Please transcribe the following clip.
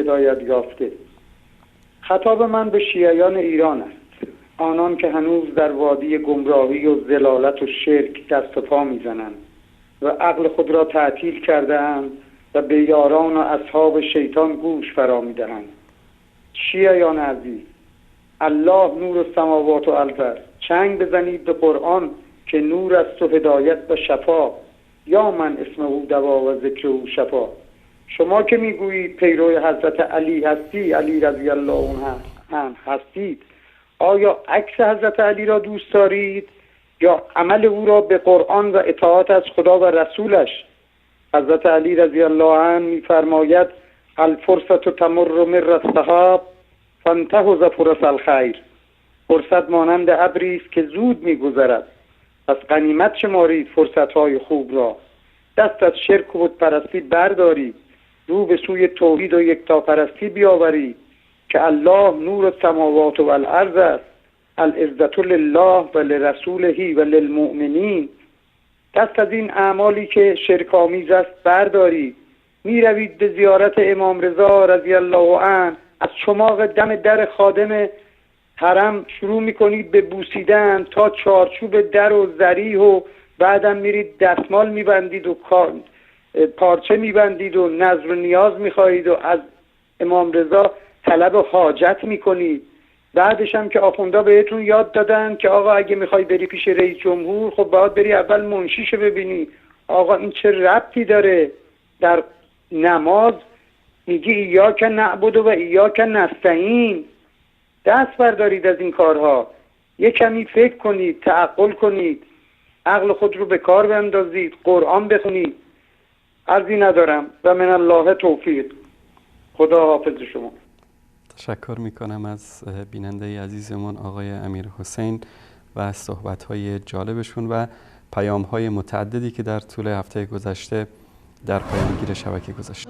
هدایت یافته. خطاب من به شیعیان ایران است، آنان که هنوز در وادی گمراهی و ضلالت و شرک دست و پا میزنند و عقل خود را تعطیل کرده‌اند و به یاران و اصحاب شیطان گوش فرا می‌دهند. شیعیان عزیز، الله نور السماوات و الارض، چنگ بزنید به قرآن که نور است و هدایت و شفا، یا من اسمه دوا و ذکره شفا. شما که میگویید پیرو حضرت علی هستی، علی رضی الله عنه هستید، آیا عکس حضرت علی را دوست دارید یا عمل او را به قرآن و اطاعت از خدا و رسولش؟ حضرت علی رضی الله عنه می‌فرماید الفرصة تمر مر السحاب فانتهز فرص الخیر. فرصت مانند ابری است که زود می‌گذرد، پس غنیمت شمارید فرصت‌های خوب را. دست از شرک و بت‌پرستی بردارید، رو به سوی توحید و یکتاپرستی بیاورید که الله نور السماوات و الارض است، العزة لله و لرسوله و للمؤمنین. دست از این اعمالی که شرک‌آمیز است بردارید. می روید به زیارت امام رضا رضی الله عنه، از چماق دم در خادم حرم شروع می کنید به بوسیدن تا چارچوب در و ذریح و بعدم میرید دستمال میبندید و پارچه میبندید و نظر و نیاز میخواهید و از امام رضا طلب حاجت میکنید. بعدش هم که آخوندا بهتون یاد دادن که آقا اگه میخوای بری پیش رئیس جمهور، خب باید بری اول منشیشو ببینی. آقا این چه ربطی داره؟ در نماز میگی ایاک نعبد و ایاک نستعین. دست بردارید از این کارها، یه کمی فکر کنید، تعقل کنید، عقل خود رو به کار بندازید، قرآن بخونید. عرضی ندارم و من الله توفیق. خدا حافظ شما. تشکر میکنم از بیننده عزیزمون آقای امیرحسین و از صحبت‌های جالبشون و پیام‌های متعددی که در طول هفته گذشته در پیامگیر شبکه گذاشت.